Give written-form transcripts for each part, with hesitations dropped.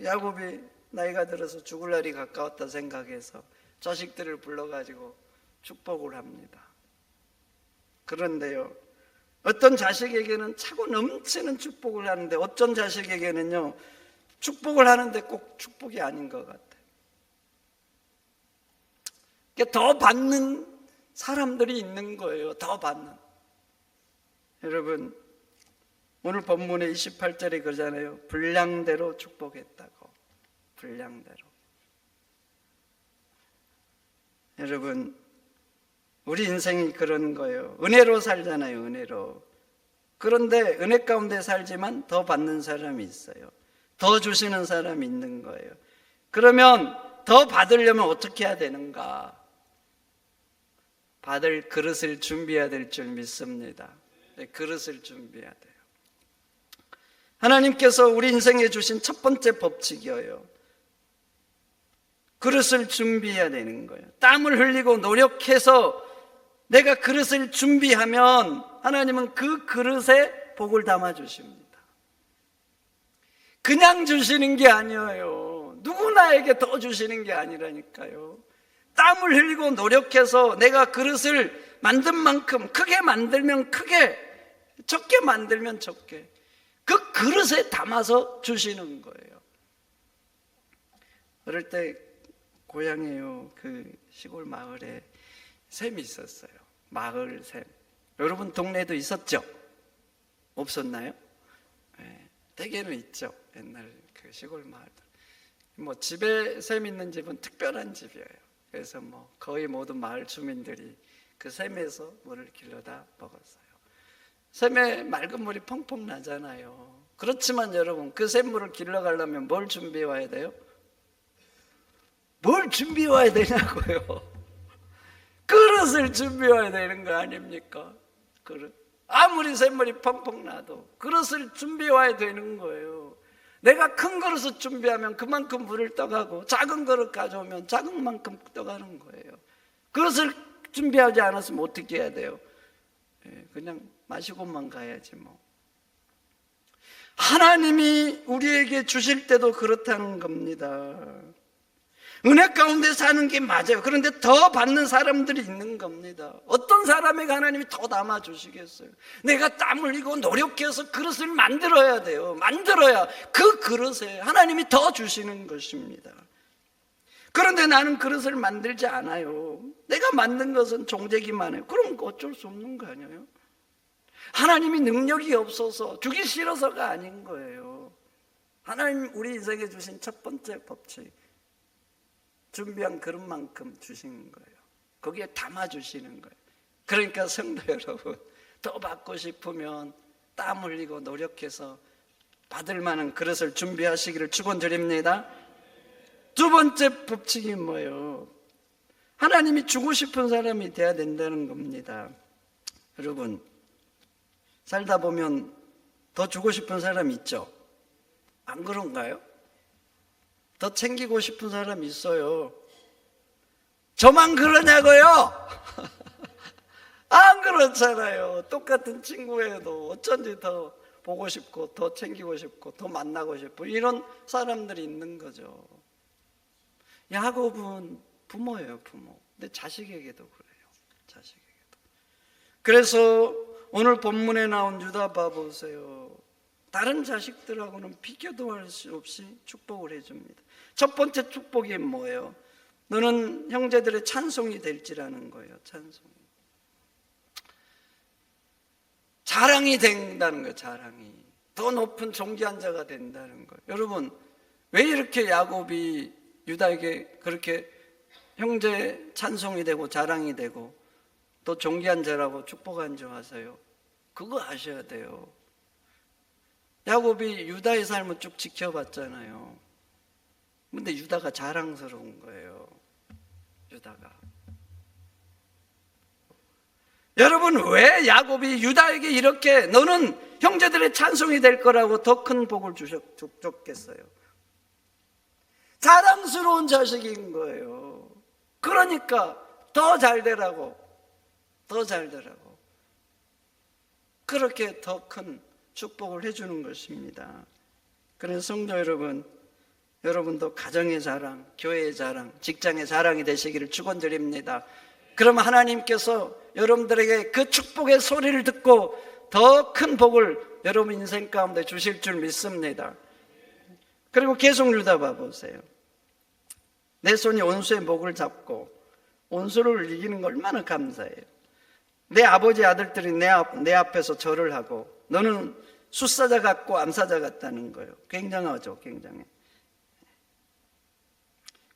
야곱이 나이가 들어서 죽을 날이 가까웠다 생각해서 자식들을 불러가지고 축복을 합니다. 그런데요, 어떤 자식에게는 차고 넘치는 축복을 하는데 어떤 자식에게는요, 축복을 하는데 꼭 축복이 아닌 것 같아요. 더 받는 사람들이 있는 거예요. 더 받는. 여러분, 오늘 본문의 28절에 그러잖아요. 분량대로 축복했다고. 분량대로. 여러분, 우리 인생이 그런 거예요. 은혜로 살잖아요. 은혜로. 그런데 은혜 가운데 살지만 더 받는 사람이 있어요. 더 주시는 사람이 있는 거예요. 그러면 더 받으려면 어떻게 해야 되는가? 받을 그릇을 준비해야 될 줄 믿습니다. 네, 그릇을 준비해야 돼요. 하나님께서 우리 인생에 주신 첫 번째 법칙이에요. 그릇을 준비해야 되는 거예요. 땀을 흘리고 노력해서 내가 그릇을 준비하면 하나님은 그 그릇에 복을 담아 주십니다. 그냥 주시는 게 아니에요. 누구나에게 더 주시는 게 아니라니까요. 땀을 흘리고 노력해서 내가 그릇을 만든 만큼 크게 만들면 크게, 적게 만들면 적게, 그 그릇에 담아서 주시는 거예요. 어릴 때 고향에요, 그 시골 마을에 샘이 있었어요. 마을 샘. 여러분 동네에도 있었죠? 없었나요? 네, 대개는 있죠. 옛날 그 시골 마을들. 뭐 집에 샘 있는 집은 특별한 집이에요. 그래서 뭐 거의 모든 마을 주민들이 그 샘에서 물을 길러다 먹었어요. 샘에 맑은 물이 펑펑 나잖아요. 그렇지만 여러분, 그 샘물을 길러가려면 뭘 준비해 와야 돼요? 뭘 준비해 와야 되냐고요. 그릇을 준비해 와야 되는 거 아닙니까? 그릇. 아무리 샘물이 펑펑 나도 그릇을 준비해 와야 되는 거예요. 내가 큰 그릇을 준비하면 그만큼 물을 떠가고, 작은 그릇 가져오면 작은 만큼 떠가는 거예요. 그릇을 준비하지 않았으면 어떻게 해야 돼요? 그냥 마시고만 가야지 뭐. 하나님이 우리에게 주실 때도 그렇다는 겁니다. 은혜 가운데 사는 게 맞아요. 그런데 더 받는 사람들이 있는 겁니다. 어떤 사람에게 하나님이 더 담아주시겠어요? 내가 땀 흘리고 노력해서 그릇을 만들어야 돼요. 만들어야 그 그릇에 하나님이 더 주시는 것입니다. 그런데 나는 그릇을 만들지 않아요. 내가 만든 것은 종되기만 해요. 그럼 어쩔 수 없는 거 아니에요? 하나님이 능력이 없어서, 주기 싫어서가 아닌 거예요. 하나님 우리 인생에 주신 첫 번째 법칙, 준비한 그릇만큼 주시는 거예요. 거기에 담아주시는 거예요. 그러니까 성도 여러분, 더 받고 싶으면 땀 흘리고 노력해서 받을 만한 그릇을 준비하시기를 축원드립니다. 두 번째 법칙이 뭐예요? 하나님이 주고 싶은 사람이 돼야 된다는 겁니다. 여러분, 살다 보면 더 주고 싶은 사람 있죠? 안 그런가요? 더 챙기고 싶은 사람 있어요. 저만 그러냐고요? 안 그렇잖아요. 똑같은 친구에도 어쩐지 더 보고 싶고, 더 챙기고 싶고, 더 만나고 싶고, 이런 사람들이 있는 거죠. 야곱은 부모예요, 부모. 근데 자식에게도 그래요. 자식에게도. 그래서 오늘 본문에 나온 유다 봐보세요. 다른 자식들하고는 비교도 할 수 없이 축복을 해줍니다. 첫 번째 축복이 뭐예요? 너는 형제들의 찬송이 될지라는 거예요. 찬송이. 자랑이 된다는 거예요. 자랑이. 더 높은 존귀한 자가 된다는 거예요. 여러분, 왜 이렇게 야곱이 유다에게 그렇게 형제 찬송이 되고 자랑이 되고 또 존귀한 자라고 축복한 줄 아세요? 그거 아셔야 돼요. 야곱이 유다의 삶을 쭉 지켜봤잖아요. 근데 유다가 자랑스러운 거예요. 유다가. 여러분, 왜 야곱이 유다에게 이렇게 너는 형제들의 찬송이 될 거라고 더 큰 복을 줬겠어요? 자랑스러운 자식인 거예요. 그러니까 더 잘 되라고, 더 잘 되라고 그렇게 더 큰 축복을 해주는 것입니다. 그래서 성도 여러분, 여러분도 가정의 자랑, 교회의 자랑, 직장의 자랑이 되시기를 축원드립니다. 그러면 하나님께서 여러분들에게 그 축복의 소리를 듣고 더 큰 복을 여러분 인생 가운데 주실 줄 믿습니다. 그리고 계속 유다 봐보세요. 내 손이 원수의 목을 잡고 원수를 이기는 거 얼마나 감사해요. 내 아버지 아들들이 내 앞에서 절을 하고 너는 숫사자 같고 암사자 같다는 거예요. 굉장하죠, 굉장해.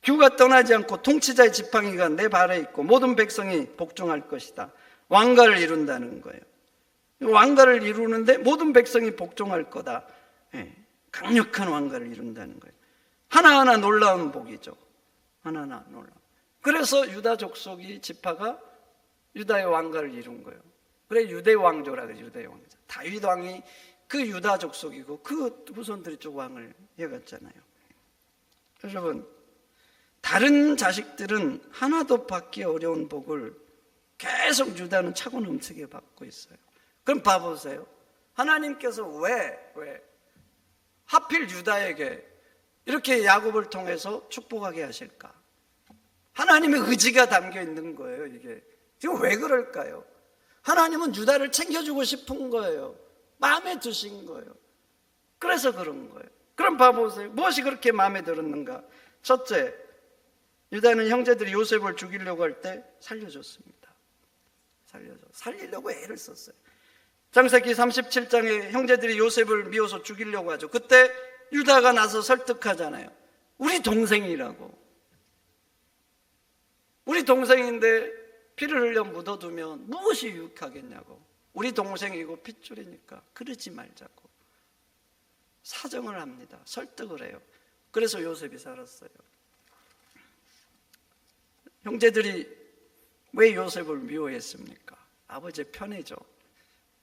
규가 떠나지 않고 통치자의 지팡이가 내 발에 있고 모든 백성이 복종할 것이다. 왕가를 이룬다는 거예요. 왕가를 이루는데 모든 백성이 복종할 거다. 강력한 왕가를 이룬다는 거예요. 하나하나 놀라운 복이죠. 하나하나 놀라운. 그래서 유다 족속이 지파가 유다의 왕가를 이룬 거예요. 그래 유대 왕조라 그래요. 유대 왕조. 다윗 왕이 그 유다 족속이고 그 후손들이 쭉 왕을 해갔잖아요. 여러분, 다른 자식들은 하나도 받기 어려운 복을 계속 유다는 차고 넘치게 받고 있어요. 그럼 봐보세요. 하나님께서 왜 하필 유다에게 이렇게 야곱을 통해서 축복하게 하실까? 하나님의 의지가 담겨 있는 거예요. 이게 지금 왜 그럴까요? 하나님은 유다를 챙겨주고 싶은 거예요. 마음에 드신 거예요. 그래서 그런 거예요. 그럼 봐보세요. 무엇이 그렇게 마음에 들었는가? 첫째, 유다는 형제들이 요셉을 죽이려고 할 때 살려줬습니다. 살리려고 애를 썼어요. 창세기 37장에 형제들이 요셉을 미워서 죽이려고 하죠. 그때 유다가 나서 설득하잖아요. 우리 동생이라고. 우리 동생인데 피를 흘려 묻어두면 무엇이 유익하겠냐고. 우리 동생이고 핏줄이니까 그러지 말자고. 사정을 합니다. 설득을 해요. 그래서 요셉이 살았어요. 형제들이 왜 요셉을 미워했습니까? 아버지의 편애죠.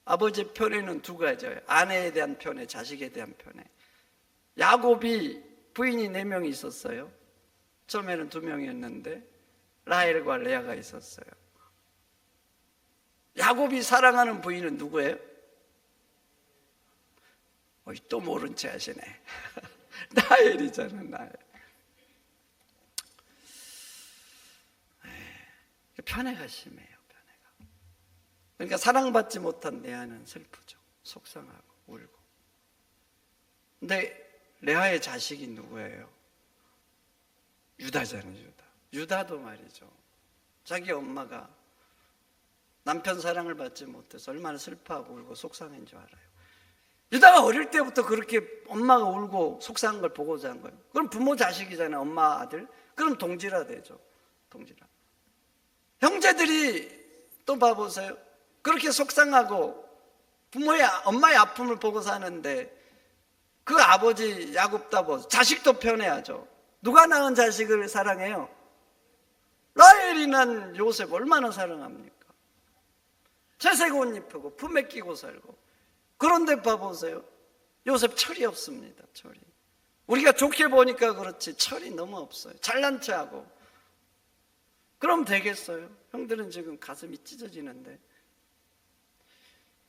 아버지의 편애는 두 가지예요. 아내에 대한 편애, 자식에 대한 편애. 야곱이 부인이 4명이 있었어요. 처음에는 2명이었는데 라헬과 레아가 있었어요. 야곱이 사랑하는 부인은 누구예요? 또 모른 체 하시네. 라헬이잖아, 라헬. 편애가 심해요. 편애가. 그러니까 사랑받지 못한 레아는 슬프죠. 속상하고 울고. 근데 레아의 자식이 누구예요? 유다잖아요. 유다도 말이죠. 자기 엄마가 남편 사랑을 받지 못해서 얼마나 슬퍼하고 울고 속상한 줄 알아요. 유다가 어릴 때부터 그렇게 엄마가 울고 속상한 걸 보고 자란 거예요. 그럼 부모 자식이잖아요. 엄마 아들. 그럼 동지라 되죠. 동지라. 형제들이 또 봐보세요. 그렇게 속상하고 엄마의 아픔을 보고 사는데 그 아버지 야곱도 자식도 편애하죠. 누가 낳은 자식을 사랑해요? 라헬이 난 요셉 얼마나 사랑합니까? 채색 옷 입히고 품에 끼고 살고. 그런데 봐보세요. 요셉 철이 없습니다. 철이. 우리가 좋게 보니까 그렇지 철이 너무 없어요. 잘난 체하고. 그럼 되겠어요? 형들은 지금 가슴이 찢어지는데.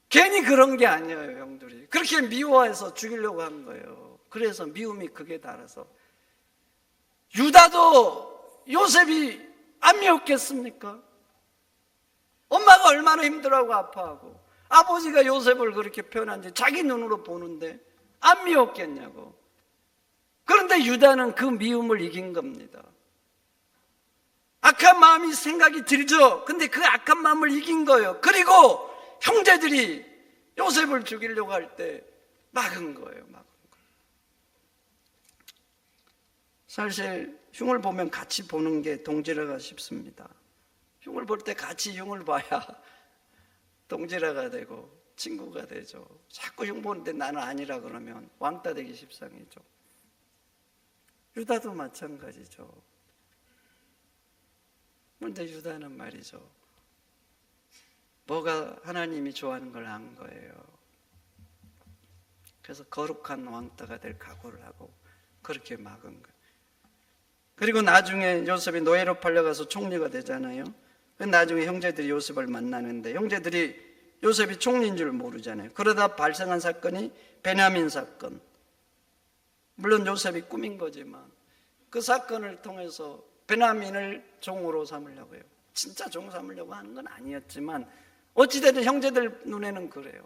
괜히 그런 게 아니에요. 형들이 그렇게 미워해서 죽이려고 한 거예요. 그래서 미움이 극에 달아서. 유다도 요셉이 안 미웠겠습니까? 엄마가 얼마나 힘들어하고 아파하고 아버지가 요셉을 그렇게 표현한지 자기 눈으로 보는데 안 미웠겠냐고. 그런데 유다는 그 미움을 이긴 겁니다. 악한 마음이 생각이 들죠. 근데 그 악한 마음을 이긴 거예요. 그리고 형제들이 요셉을 죽이려고 할 때 막은 거예요. 막은 거예요. 사실 흉을 보면 같이 보는 게 동지라가 쉽습니다. 흉을 볼 때 같이 흉을 봐야 동지라가 되고 친구가 되죠. 자꾸 흉 보는데 나는 아니라 그러면 왕따 되기 십상이죠. 유다도 마찬가지죠. 그런데 유다는 말이죠. 뭐가 하나님이 좋아하는 걸 안 거예요. 그래서 거룩한 왕따가 될 각오를 하고 그렇게 막은 거예요. 그리고 나중에 요셉이 노예로 팔려가서 총리가 되잖아요. 나중에 형제들이 요셉을 만나는데 형제들이 요셉이 총리인 줄 모르잖아요. 그러다 발생한 사건이 베냐민 사건. 물론 요셉이 꾸민 거지만 그 사건을 통해서 베냐민을 종으로 삼으려고 해요. 진짜 종 삼으려고 하는 건 아니었지만 어찌되든 형제들 눈에는 그래요.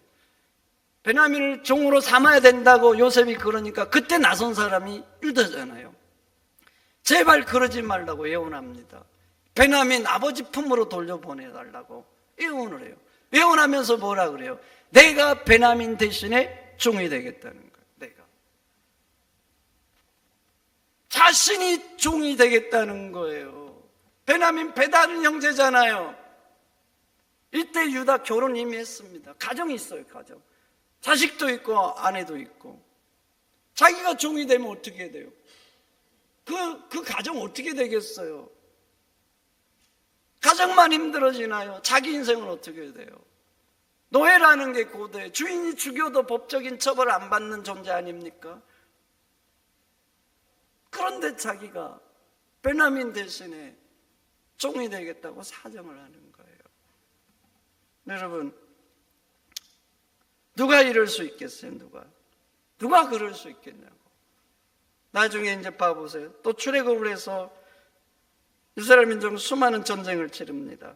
베냐민을 종으로 삼아야 된다고 요셉이 그러니까 그때 나선 사람이 유다잖아요. 제발 그러지 말라고 예언합니다. 베냐민 아버지 품으로 돌려보내달라고 예언을 해요. 예언하면서 뭐라 그래요? 내가 베냐민 대신에 종이 되겠다는 거예요. 내가 자신이 종이 되겠다는 거예요. 베냐민 배다른 형제잖아요. 이때 유다 결혼 이미 했습니다. 가정이 있어요. 가정, 자식도 있고 아내도 있고. 자기가 종이 되면 어떻게 돼요? 그 가정 어떻게 되겠어요? 가정만 힘들어지나요? 자기 인생은 어떻게 돼요? 노예라는 게 고대, 주인이 죽여도 법적인 처벌을 안 받는 존재 아닙니까? 그런데 자기가 베냐민 대신에 종이 되겠다고 사정을 하는 거예요. 여러분, 누가 이럴 수 있겠어요? 누가 그럴 수 있겠냐고. 나중에 이제 봐보세요. 또 출애굽을 해서 이스라엘 민족은 수많은 전쟁을 치릅니다.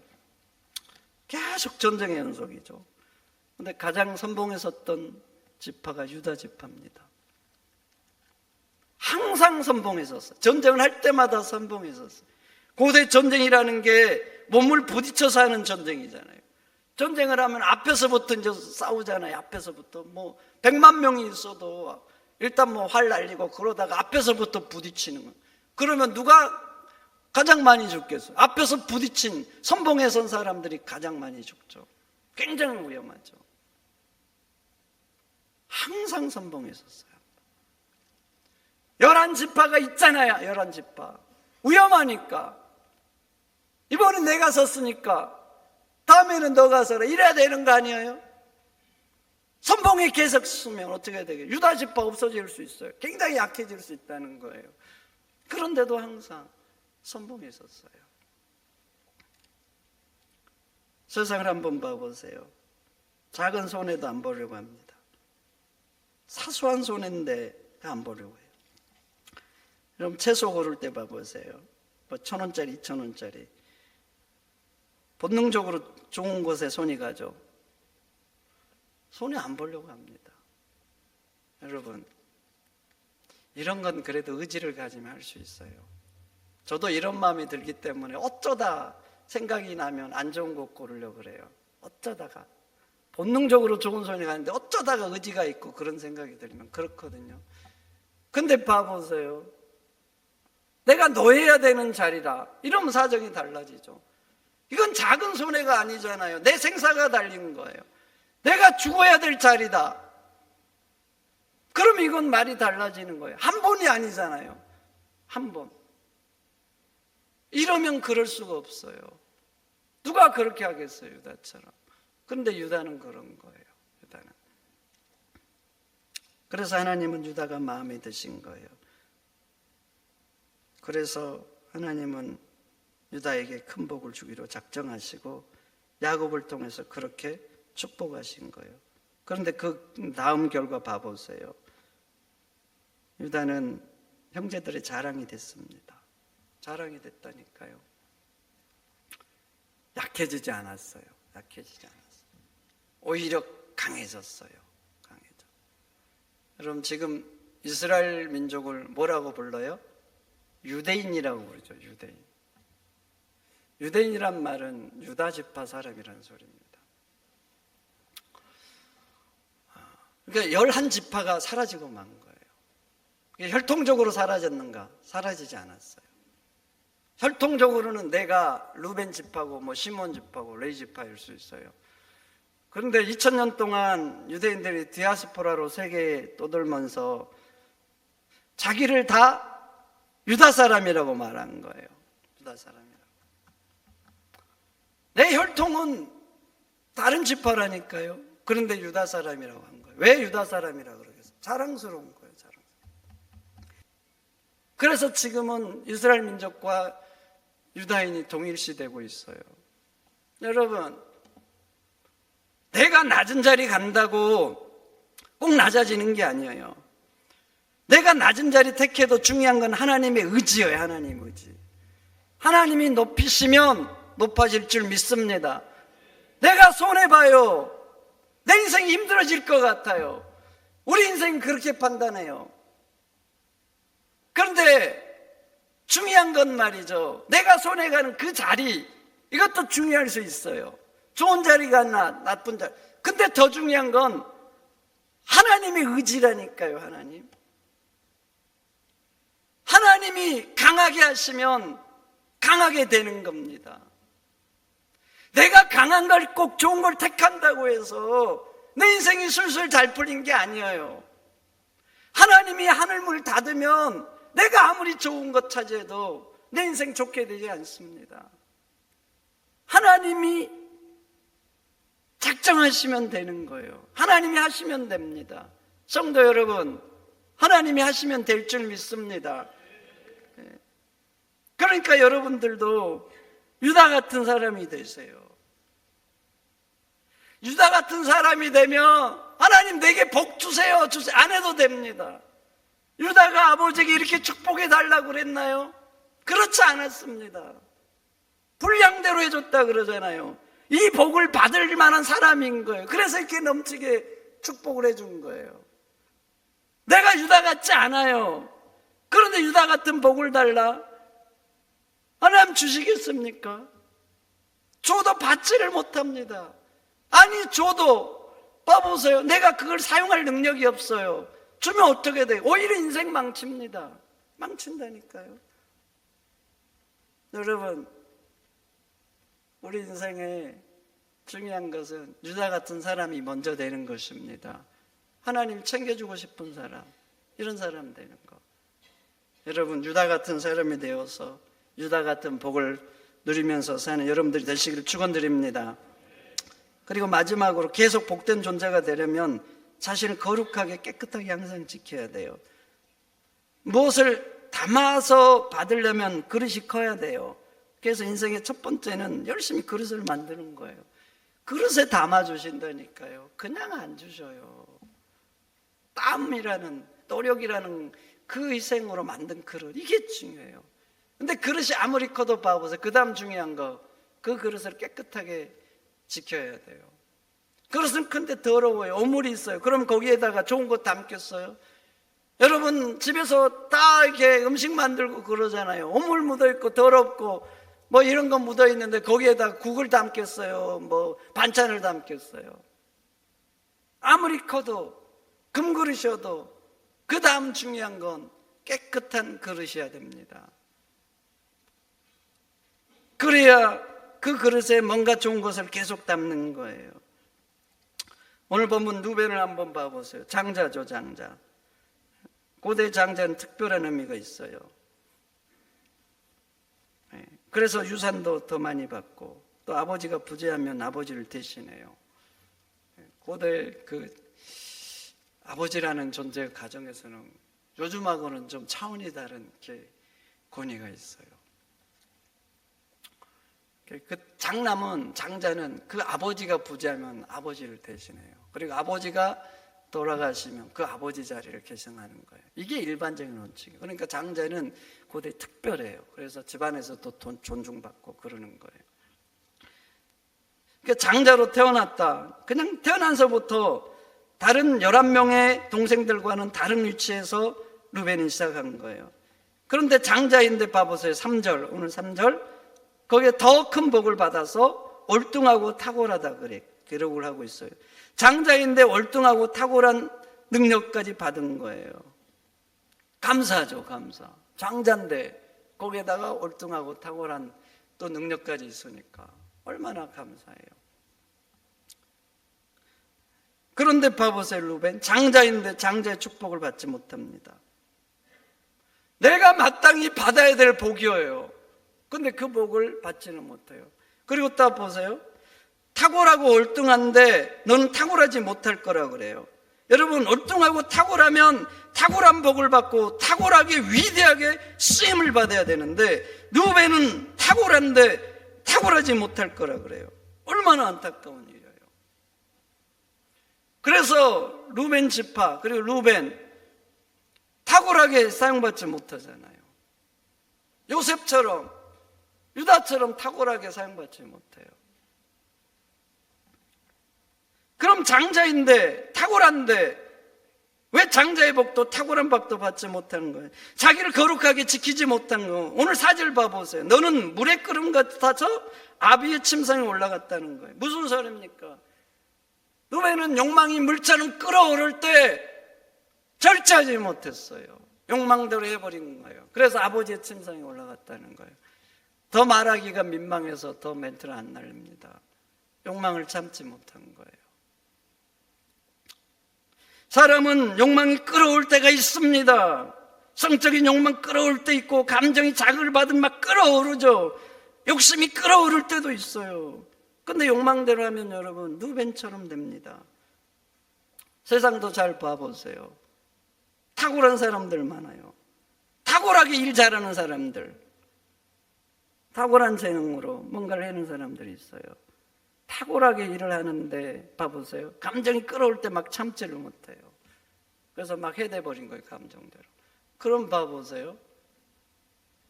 계속 전쟁의 연속이죠. 그런데 가장 선봉에 섰던 지파가 유다 지파입니다. 항상 선봉에 섰어요. 전쟁을 할 때마다 선봉에 섰어요. 고대 전쟁이라는 게 몸을 부딪혀서 하는 전쟁이잖아요. 전쟁을 하면 앞에서부터 이제 싸우잖아요. 앞에서부터 뭐 100만 명이 있어도 일단 뭐 활 날리고 그러다가 앞에서부터 부딪히는 거예요. 그러면 누가 가장 많이 죽겠어요? 앞에서 부딪힌 선봉에 선 사람들이 가장 많이 죽죠. 굉장히 위험하죠. 항상 선봉에 섰어요. 11지파가 있잖아요. 11지파. 위험하니까. 이번엔 내가 섰으니까 다음에는 너가 서라. 이래야 되는 거 아니에요? 선봉에 계속 서면 어떻게 되겠어요? 유다 지파 없어질 수 있어요. 굉장히 약해질 수 있다는 거예요. 그런데도 항상 선봉에 섰어요. 세상을 한번 봐보세요. 작은 손해도 안 보려고 합니다. 사소한 손해인데 안 보려고 해요. 여러분, 채소 고를 때 봐보세요. 뭐 1,000원짜리, 2,000원짜리. 본능적으로 좋은 곳에 손이 가죠. 손이 안 보려고 합니다. 여러분, 이런 건 그래도 의지를 가지면 할 수 있어요. 저도 이런 마음이 들기 때문에 어쩌다 생각이 나면 안 좋은 곳 고르려고 그래요. 어쩌다가. 본능적으로 좋은 손이 가는데 어쩌다가 의지가 있고 그런 생각이 들면 그렇거든요. 근데 봐보세요. 내가 노예해야 되는 자리다. 이러면 사정이 달라지죠. 이건 작은 손해가 아니잖아요. 내 생사가 달린 거예요. 내가 죽어야 될 자리다. 그럼 이건 말이 달라지는 거예요. 한 번이 아니잖아요. 한 번. 이러면 그럴 수가 없어요. 누가 그렇게 하겠어요, 유다처럼. 그런데 유다는 그런 거예요. 유다는. 그래서 하나님은 유다가 마음에 드신 거예요. 그래서 하나님은 유다에게 큰 복을 주기로 작정하시고 야곱을 통해서 그렇게 축복하신 거예요. 그런데 그 다음 결과 봐보세요. 유다는 형제들의 자랑이 됐습니다. 자랑이 됐다니까요. 약해지지 않았어요. 약해지지 않았어요. 오히려 강해졌어요. 강해져. 여러분, 지금 이스라엘 민족을 뭐라고 불러요? 유대인이라고 부르죠. 유대인. 유대인이란 말은 유다 지파 사람이라는 소리입니다. 그러니까 11지파가 사라지고 만 거예요. 혈통적으로 사라졌는가? 사라지지 않았어요. 혈통적으로는 내가 루벤 지파고 뭐 시몬 지파고 레위 지파일 수 있어요. 그런데 2000년 동안 유대인들이 디아스포라로 세계에 떠돌면서 자기를 다 유다 사람이라고 말한 거예요. 유다 사람이라고. 내 혈통은 다른 지파라니까요. 그런데 유다 사람이라고 한 거예요. 왜 유다 사람이라고 그러겠어요? 자랑스러운 거예요. 자랑스러운. 그래서 지금은 이스라엘 민족과 유다인이 동일시되고 있어요. 여러분, 내가 낮은 자리 간다고 꼭 낮아지는 게 아니에요. 내가 낮은 자리 택해도 중요한 건 하나님의 의지예요. 하나님의 의지. 하나님이 높이시면 높아질 줄 믿습니다. 내가 손해봐요. 내 인생이 힘들어질 것 같아요. 우리 인생은 그렇게 판단해요. 그런데 중요한 건 말이죠, 내가 손해가는 그 자리, 이것도 중요할 수 있어요. 좋은 자리가 나쁜 자리. 근데 더 중요한 건 하나님의 의지라니까요. 하나님이 강하게 하시면 강하게 되는 겁니다. 내가 강한 걸, 꼭 좋은 걸 택한다고 해서 내 인생이 술술 잘 풀린 게 아니에요. 하나님이 하늘문을 닫으면 내가 아무리 좋은 것 차지해도 내 인생 좋게 되지 않습니다. 하나님이 작정하시면 되는 거예요. 하나님이 하시면 됩니다. 성도 여러분, 하나님이 하시면 될 줄 믿습니다. 그러니까 여러분들도 유다 같은 사람이 되세요. 유다 같은 사람이 되면 하나님 내게 복 주세요, 주세요 안 해도 됩니다. 유다가 아버지에게 이렇게 축복해 달라고 그랬나요? 그렇지 않았습니다. 분량대로 해줬다 그러잖아요. 이 복을 받을 만한 사람인 거예요. 그래서 이렇게 넘치게 축복을 해준 거예요. 내가 유다 같지 않아요. 그런데 유다 같은 복을 달라? 하나님 주시겠습니까? 줘도 받지를 못합니다. 아니, 줘도 봐보세요. 내가 그걸 사용할 능력이 없어요. 주면 어떻게 돼요? 오히려 인생 망칩니다. 망친다니까요. 여러분, 우리 인생에 중요한 것은 유다 같은 사람이 먼저 되는 것입니다. 하나님 챙겨주고 싶은 사람, 이런 사람 되는 거. 여러분, 유다 같은 사람이 되어서 유다 같은 복을 누리면서 사는 여러분들이 되시기를 축원드립니다. 그리고 마지막으로 계속 복된 존재가 되려면 자신을 거룩하게 깨끗하게 항상 지켜야 돼요. 무엇을 담아서 받으려면 그릇이 커야 돼요. 그래서 인생의 첫 번째는 열심히 그릇을 만드는 거예요. 그릇에 담아주신다니까요. 그냥 안 주셔요. 땀이라는, 노력이라는 그 희생으로 만든 그릇, 이게 중요해요. 근데 그릇이 아무리 커도 봐보세요. 그 다음 중요한 거, 그 그릇을 깨끗하게 지켜야 돼요. 그릇은 큰데 더러워요. 오물이 있어요. 그럼 거기에다가 좋은 거 담겠어요? 여러분, 집에서 다 이렇게 음식 만들고 그러잖아요. 오물 묻어있고 더럽고 뭐 이런 거 묻어있는데 거기에다가 국을 담겠어요? 뭐 반찬을 담겠어요? 아무리 커도, 금그릇이어도 그 다음 중요한 건 깨끗한 그릇이어야 됩니다. 그래야 그 그릇에 뭔가 좋은 것을 계속 담는 거예요. 오늘 본문 루벤을 한번 봐보세요. 장자죠, 장자. 고대 장자는 특별한 의미가 있어요. 그래서 유산도 더 많이 받고, 또 아버지가 부재하면 아버지를 대신해요. 고대 그 아버지라는 존재 가정에서는 요즘하고는 좀 차원이 다른 이렇게 권위가 있어요. 그 장남은, 장자는 그 아버지가 부재하면 아버지를 대신해요. 그리고 아버지가 돌아가시면 그 아버지 자리를 계승하는 거예요. 이게 일반적인 원칙이에요. 그러니까 장자는 고대 특별해요. 그래서 집안에서도 존중받고 그러는 거예요. 그러니까 장자로 태어났다. 그냥 태어나서부터 다른 11명의 동생들과는 다른 위치에서 루벤이 시작한 거예요. 그런데 장자인데 봐보세요. 3절, 오늘 3절. 거기에 더 큰 복을 받아서 월등하고 탁월하다 그래 기록을 하고 있어요. 장자인데 월등하고 탁월한 능력까지 받은 거예요. 감사하죠, 감사. 장자인데 거기에다가 월등하고 탁월한 또 능력까지 있으니까 얼마나 감사해요. 그런데 봐보세요, 루벤. 장자인데 장자의 축복을 받지 못합니다. 내가 마땅히 받아야 될 복이에요. 근데 그 복을 받지는 못해요. 그리고 또 보세요. 탁월하고 월등한데 너는 탁월하지 못할 거라 그래요. 여러분, 월등하고 탁월하면 탁월한 복을 받고 탁월하게 위대하게 쓰임을 받아야 되는데 루벤은 탁월한데 탁월하지 못할 거라 그래요. 얼마나 안타까운 일이에요. 그래서 루벤 지파, 그리고 루벤 탁월하게 사용받지 못하잖아요. 요셉처럼, 유다처럼 탁월하게 사용받지 못해요. 그럼 장자인데, 탁월한데 왜 장자의 복도 탁월한 복도 받지 못하는 거예요? 자기를 거룩하게 지키지 못한 거. 오늘 4절 봐보세요. 너는 물의 끓음 같아서 아비의 침상에 올라갔다는 거예요. 무슨 소리입니까? 누베는 욕망이 물처럼 끓어오를 때 절제하지 못했어요. 욕망대로 해버린 거예요. 그래서 아버지의 침상에 올라갔다는 거예요. 더 말하기가 민망해서 더 멘트를 안 날립니다. 욕망을 참지 못한 거예요. 사람은 욕망이 끌어올 때가 있습니다. 성적인 욕망 끌어올 때 있고, 감정이 자극을 받으면 막 끌어오르죠. 욕심이 끌어오를 때도 있어요. 근데 욕망대로 하면 여러분 누벤처럼 됩니다. 세상도 잘 봐보세요. 탁월한 사람들 많아요. 탁월하게 일 잘하는 사람들, 탁월한 재능으로 뭔가를 하는 사람들이 있어요. 탁월하게 일을 하는데 봐보세요. 감정이 끌어올 때 막 참지를 못해요. 그래서 막 해대버린 거예요, 감정대로. 그럼 봐보세요.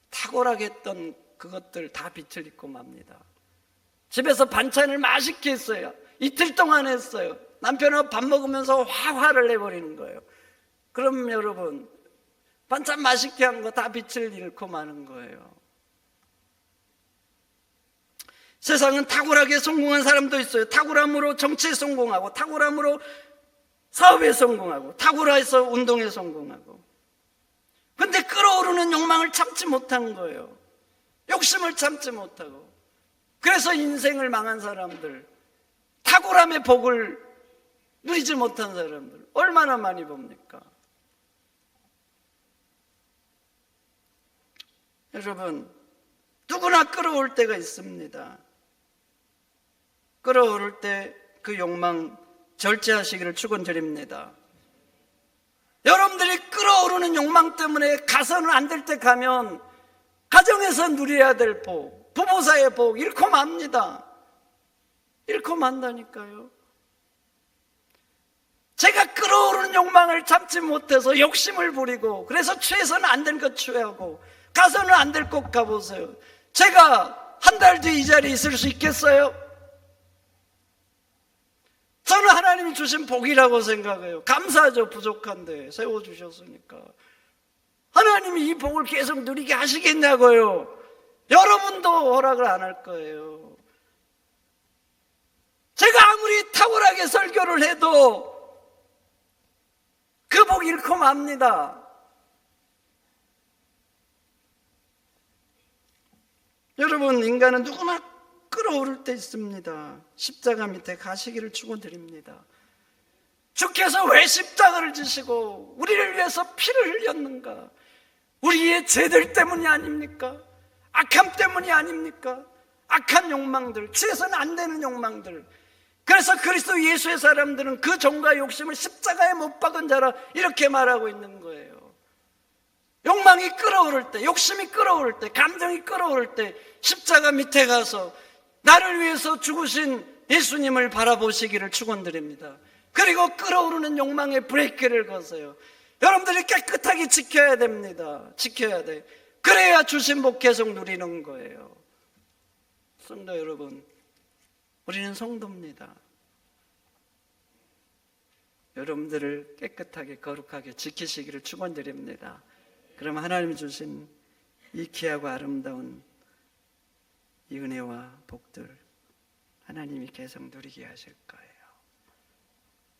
탁월하게 했던 그것들 다 빛을 잃고 맙니다. 집에서 반찬을 맛있게 했어요. 이틀 동안 했어요. 남편하고 밥 먹으면서 화를 내버리는 거예요. 그럼 여러분, 반찬 맛있게 한 거 다 빛을 잃고 마는 거예요. 세상은 탁월하게 성공한 사람도 있어요. 탁월함으로 정치에 성공하고, 탁월함으로 사업에 성공하고, 탁월해서 운동에 성공하고. 근데 끌어오르는 욕망을 참지 못한 거예요. 욕심을 참지 못하고. 그래서 인생을 망한 사람들, 탁월함의 복을 누리지 못한 사람들 얼마나 많이 봅니까? 여러분, 누구나 끌어올 때가 있습니다. 끌어오를 때 그 욕망 절제하시기를 축원드립니다. 여러분들이 끌어오르는 욕망 때문에 가서는 안 될 때 가면 가정에서 누려야 될 복, 부부 사이의 복 잃고 맙니다. 잃고 만다니까요. 제가 끌어오르는 욕망을 참지 못해서 욕심을 부리고, 그래서 취해서는 안 될 것 취하고, 가서는 안 될 곳 가보세요. 제가 한 달 뒤 이 자리에 있을 수 있겠어요? 저는 하나님이 주신 복이라고 생각해요. 감사하죠. 부족한데 세워주셨으니까. 하나님이 이 복을 계속 누리게 하시겠냐고요. 여러분도 허락을 안 할 거예요. 제가 아무리 탁월하게 설교를 해도 그 복 잃고 맙니다. 여러분, 인간은 누구나 끌어오를 때 있습니다. 십자가 밑에 가시기를 축원드립니다. 주께서 왜 십자가를 지시고 우리를 위해서 피를 흘렸는가? 우리의 죄들 때문이 아닙니까? 악함 때문이 아닙니까? 악한 욕망들, 취해서는 안 되는 욕망들. 그래서 그리스도 예수의 사람들은 그 종과 욕심을 십자가에 못 박은 자라 이렇게 말하고 있는 거예요. 욕망이 끌어오를 때, 욕심이 끌어오를 때, 감정이 끌어오를 때 십자가 밑에 가서 나를 위해서 죽으신 예수님을 바라보시기를 축원드립니다. 그리고 끌어오르는 욕망의 브레이크를 거세요. 여러분들이 깨끗하게 지켜야 됩니다. 지켜야 돼. 그래야 주신 복 계속 누리는 거예요. 성도 여러분, 우리는 성도입니다. 여러분들을 깨끗하게 거룩하게 지키시기를 축원드립니다. 그럼 하나님이 주신 이 귀하고 아름다운 이 은혜와 복들 하나님이 계속 누리게 하실 거예요.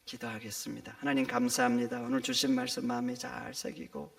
기도하겠습니다. 하나님 감사합니다. 오늘 주신 말씀 마음에 잘 새기고